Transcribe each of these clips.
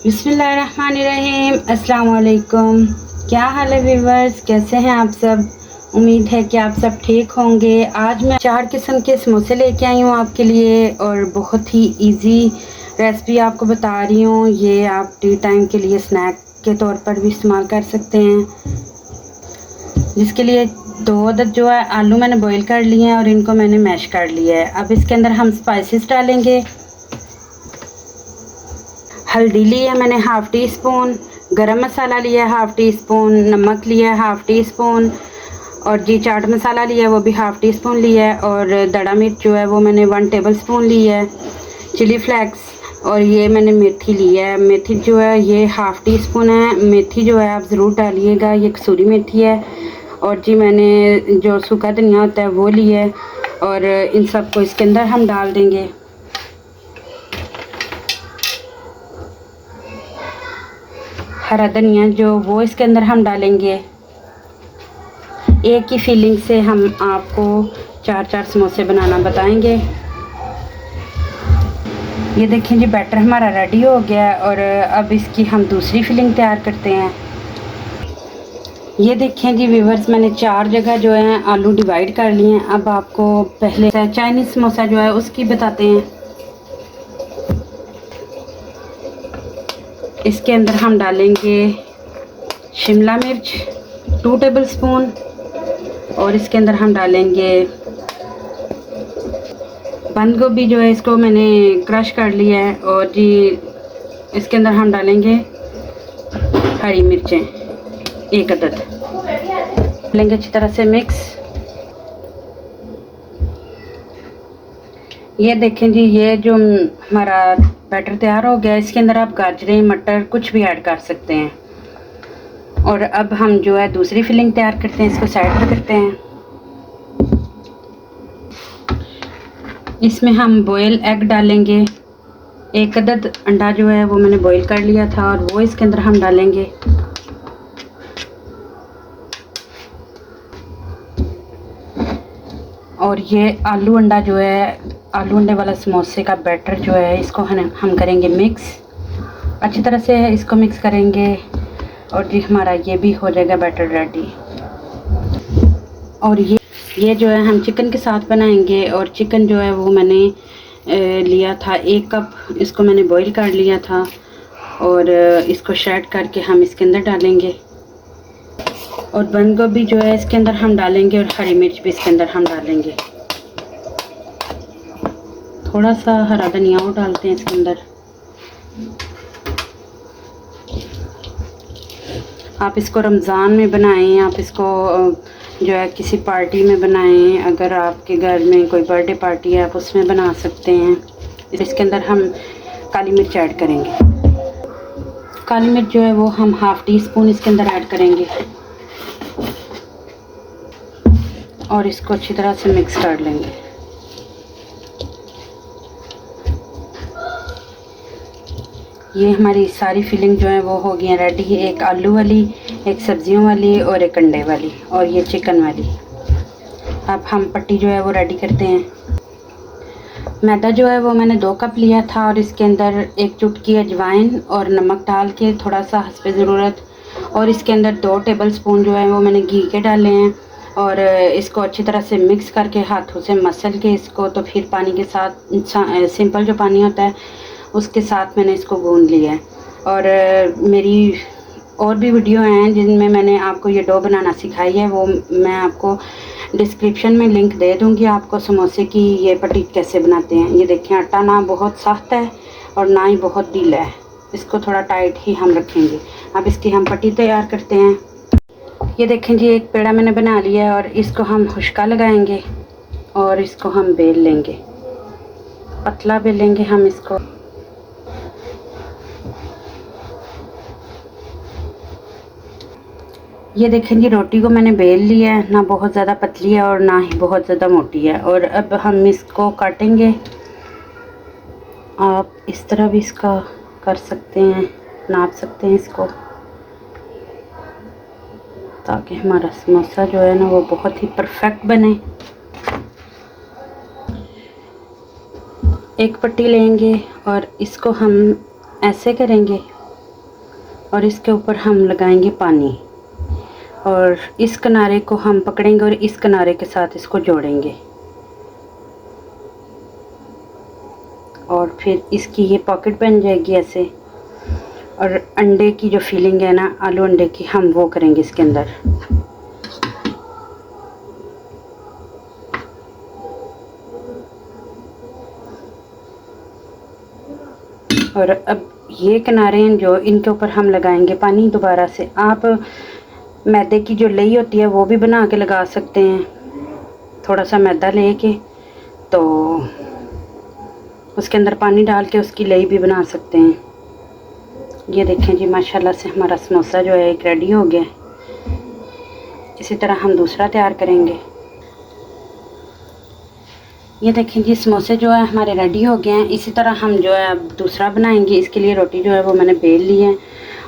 बिस्मिल्लाहिर्रहमानिर्रहीम। अस्सलाम वालेकुम। क्या हाल है व्यूवर्स, कैसे हैं आप सब? उम्मीद है कि आप सब ठीक होंगे। आज मैं 4 किस्म के समोसे लेके आई हूँ आपके लिए और बहुत ही इजी रेसिपी आपको बता रही हूँ। ये आप टी टाइम के लिए स्नैक के तौर पर भी इस्तेमाल कर सकते हैं। जिसके लिए 2 अदद जो है आलू मैंने बॉईल कर लिए हैं और इनको मैंने मैश कर लिया है। अब इसके अंदर हम स्पाइसेस डालेंगे। हल्दी ली है मैंने हाफ़ टी स्पून, गरम मसाला लिया है हाफ़ टी स्पून, नमक लिया है हाफ़ टी स्पून और जी चाट मसाला लिया है वो भी हाफ़ टी स्पून लिया है और दड़ा मिर्च जो है वो मैंने 1 टेबल स्पून ली है, चिली फ्लेक्स और ये मैंने मेथी ली है। मेथी जो है ये हाफ़ टी स्पून है। मेथी जो है आप ज़रूर डालिएगा, ये कसूरी मेथी है। और जी मैंने जो सूखा धनिया होता है वो लिया है और इन सब को इसके अंदर हम डाल देंगे। हरा धनिया जो वो इसके अंदर हम डालेंगे। एक ही फीलिंग से हम आपको 4-4 समोसे बनाना बताएंगे। ये देखें जी बैटर हमारा रेडी हो गया और अब इसकी हम दूसरी फिलिंग तैयार करते हैं। ये देखें जी व्यूवर्स, मैंने 4 जगह जो है आलू डिवाइड कर लिए हैं। अब आपको पहले चाइनीज़ समोसा जो है उसकी बताते हैं। इसके अंदर हम डालेंगे शिमला मिर्च 2 टेबल स्पून और इसके अंदर हम डालेंगे बंद गोभी जो है इसको मैंने क्रश कर लिया है और जी इसके अंदर हम डालेंगे हरी मिर्चें 1 अदद लेंगे। अच्छी तरह से मिक्स। ये देखें जी ये जो हमारा बैटर तैयार हो गया, इसके अंदर आप गाजरें मटर कुछ भी ऐड कर सकते हैं। और अब हम जो है दूसरी फिलिंग तैयार करते हैं, इसको साइड पर करते हैं। इसमें हम बॉयल एग डालेंगे। 1 अदद अंडा जो है वो मैंने बॉईल कर लिया था और वो इसके अंदर हम डालेंगे। और ये आलू अंडा जो है, आलू अंडे वाला समोसे का बैटर जो है इसको हम करेंगे मिक्स। अच्छी तरह से इसको मिक्स करेंगे और जी हमारा ये भी हो जाएगा बैटर रेडी। और ये जो है हम चिकन के साथ बनाएंगे और चिकन जो है वो मैंने लिया था 1 कप, इसको मैंने बॉईल कर लिया था और इसको शेड करके हम इसके अंदर डालेंगे। और बंद गोभी जो है इसके अंदर हम डालेंगे और हरी मिर्च भी इसके अंदर हम डालेंगे। थोड़ा सा हरा धनिया और डालते हैं इसके अंदर। आप इसको रमज़ान में बनाएं, आप इसको जो है किसी पार्टी में बनाएं। अगर आपके घर में कोई बर्थडे पार्टी है आप उसमें बना सकते हैं। इसके अंदर हम काली मिर्च ऐड करेंगे। काली मिर्च जो है वो हम हाफ़ टी स्पून इसके अंदर ऐड करेंगे और इसको अच्छी तरह से मिक्स कर लेंगे। ये हमारी सारी फिलिंग जो है वो हो गई है रेडी। एक आलू वाली, एक सब्जियों वाली और एक अंडे वाली और ये चिकन वाली। अब हम पट्टी जो है वो रेडी करते हैं। मैदा जो है वो मैंने 2 कप लिया था और इसके अंदर 1 चुटकी अजवाइन और नमक डाल के थोड़ा सा हस्बे ज़रूरत और इसके अंदर 2 टेबल स्पून जो है वो मैंने घी के डाले हैं और इसको अच्छी तरह से मिक्स करके हाथों से मसल के इसको तो फिर पानी के साथ सिंपल जो पानी होता है उसके साथ मैंने इसको गूंद लिया है। और मेरी और भी वीडियो हैं जिनमें मैंने आपको ये डो बनाना सिखाई है, वो मैं आपको डिस्क्रिप्शन में लिंक दे दूँगी आपको समोसे की ये पट्टी कैसे बनाते हैं। ये देखें आटा ना बहुत सख्त है और ना ही बहुत ढीला है, इसको थोड़ा टाइट ही हम रखेंगे। अब इसकी हम पट्टी तैयार करते हैं। ये देखें जी एक पेड़ा मैंने बना लिया है और इसको हम खुशका लगाएंगे और इसको हम बेल लेंगे, पतला बेलेंगे हम इसको। ये देखें जी रोटी को मैंने बेल लिया है, ना बहुत ज़्यादा पतली है और ना ही बहुत ज़्यादा मोटी है। और अब हम इसको काटेंगे। आप इस तरह भी इसका कर सकते हैं, नाप सकते हैं इसको, ताकि हमारा समोसा जो है ना वो बहुत ही परफेक्ट बने। एक पट्टी लेंगे और इसको हम ऐसे करेंगे और इसके ऊपर हम लगाएंगे पानी और इस किनारे को हम पकड़ेंगे और इस किनारे के साथ इसको जोड़ेंगे और फिर इसकी ये पॉकेट बन जाएगी ऐसे। और अंडे की जो फीलिंग है ना, आलू अंडे की, हम वो करेंगे इसके अंदर। और अब ये किनारे हैं जो, इनके ऊपर हम लगाएंगे पानी दोबारा से। आप मैदे की जो लई होती है वो भी बना के लगा सकते हैं। थोड़ा सा मैदा लेके तो उसके अंदर पानी डाल के उसकी लई भी बना सकते हैं। ये देखें जी, माशाल्लाह से हमारा समोसा जो है एक रेडी हो गया। इसी तरह हम दूसरा तैयार करेंगे। ये देखें जी, समोसे जो है हमारे रेडी हो गए हैं। इसी तरह हम जो है अब दूसरा बनाएंगे। इसके लिए रोटी जो है वो मैंने बेल ली है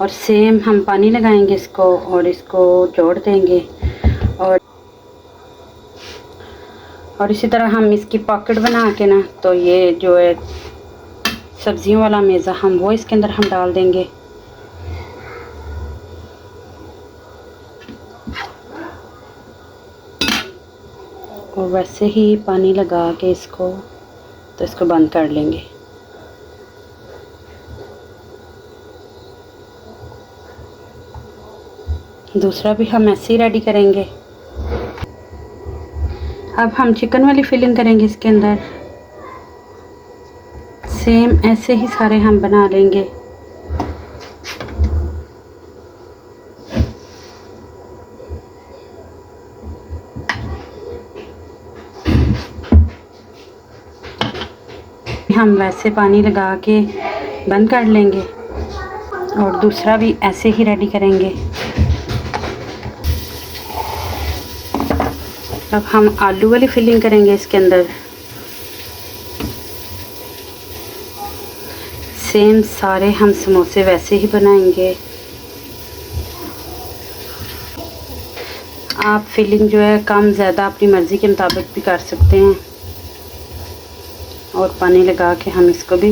और सेम हम पानी लगाएंगे इसको और इसको जोड़ देंगे। और इसी तरह हम इसकी पॉकेट बना के ना, तो ये जो है सब्जियों वाला मेज़ा, हम वो इसके अंदर हम डाल देंगे। और वैसे ही पानी लगा के इसको, तो इसको बंद कर लेंगे। दूसरा भी हम ऐसे ही रेडी करेंगे। अब हम चिकन वाली फिलिंग करेंगे इसके अंदर। सेम ऐसे ही सारे हम बना लेंगे। हम वैसे पानी लगा के बंद कर लेंगे और दूसरा भी ऐसे ही रेडी करेंगे। अब हम आलू वाली फिलिंग करेंगे इसके अंदर। सेम सारे हम समोसे वैसे ही बनाएंगे। आप फिलिंग जो है कम ज़्यादा अपनी मर्ज़ी के मुताबिक भी कर सकते हैं। और पानी लगा के हम इसको भी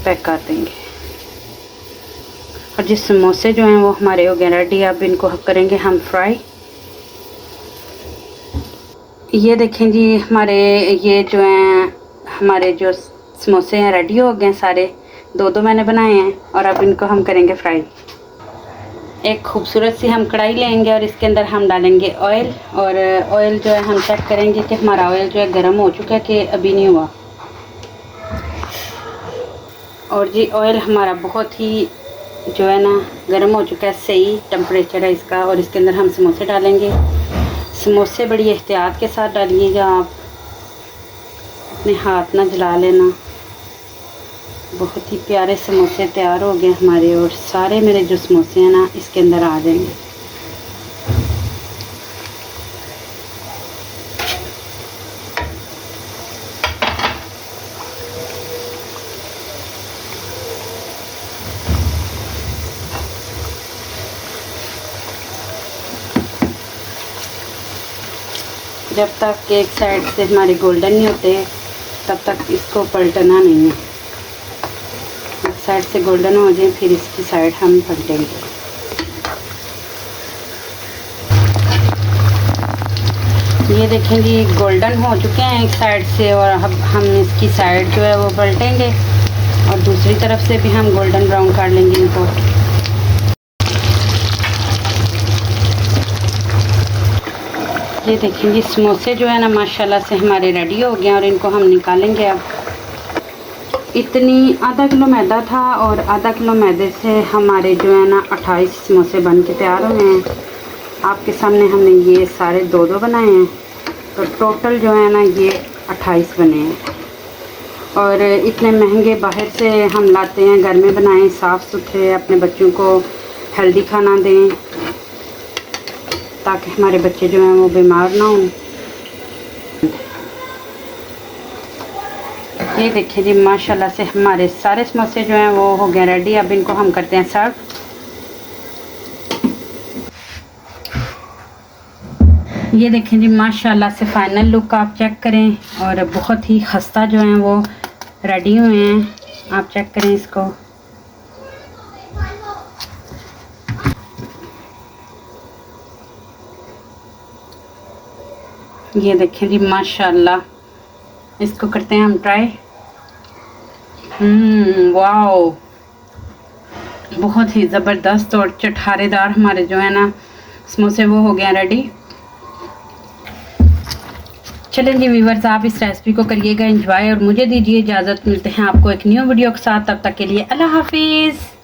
पैक कर देंगे। और जिस समोसे जो हैं वो हमारे हो गए रेडी। अब इनको करेंगे हम फ्राई। ये देखें जी, हमारे ये जो हैं, हमारे जो समोसे हैं रेडी हो गए सारे। दो दो मैंने बनाए हैं और अब इनको हम करेंगे फ्राई। एक खूबसूरत सी हम कढ़ाई लेंगे और इसके अंदर हम डालेंगे ऑयल। और ऑयल जो है हम चेक करेंगे कि हमारा ऑयल जो है गर्म हो चुका है कि अभी नहीं हुआ। और जी ऑयल हमारा बहुत ही जो है ना गर्म हो चुका है, सही टेम्परेचर है इसका। और इसके अंदर हम समोसे डालेंगे। समोसे बड़ी एहतियात के साथ डालिएगा, आप अपने हाथ ना जला लेना। बहुत ही प्यारे समोसे तैयार हो गए हमारे और सारे मेरे जो समोसे हैं ना इसके अंदर आ जाएंगे। जब तक एक साइड से हमारे गोल्डन नहीं होते तब तक इसको पलटना नहीं है। एक साइड से गोल्डन हो जाए फिर इसकी साइड हम पलटेंगे। ये देखेंगे गोल्डन हो चुके हैं एक साइड से और अब हम इसकी साइड जो है वो पलटेंगे और दूसरी तरफ से भी हम गोल्डन ब्राउन कर लेंगे इनको। ये देखेंगे समोसे जो है ना माशाल्लाह से हमारे रेडी हो गए हैं और इनको हम निकालेंगे। अब इतनी आधा किलो मैदा था और आधा किलो मैदे से हमारे जो है ना 28 समोसे बन के तैयार हुए हैं। आपके सामने हमने ये सारे दो दो बनाए हैं तो टोटल जो है ना ये 28 बने हैं। और इतने महंगे बाहर से हम लाते हैं, घर में बनाएं साफ़ सुथरे, अपने बच्चों को हेल्दी खाना दें ताकि हमारे बच्चे जो हैं वो बीमार ना हों। ये देखिए जी माशाल्लाह से हमारे सारे समोसे जो हैं वो हो गए रेडी। अब इनको हम करते हैं सर्व। ये देखें जी माशाल्लाह से फाइनल लुक आप चेक करें और बहुत ही खस्ता जो हैं वो रेडी हुए हैं। आप चेक करें इसको। ये देखें जी माशाल्लाह, इसको करते हैं हम ट्राई। वाओ, बहुत ही ज़बरदस्त और चटखारेदार हमारे जो है ना समोसे वो हो गए रेडी। चलें जी व्यूअर्स, आप इस रेसिपी को करिएगा एंजॉय और मुझे दीजिए इजाज़त। मिलते हैं आपको एक न्यू वीडियो के साथ, तब तक के लिए अल्लाह हाफिज़।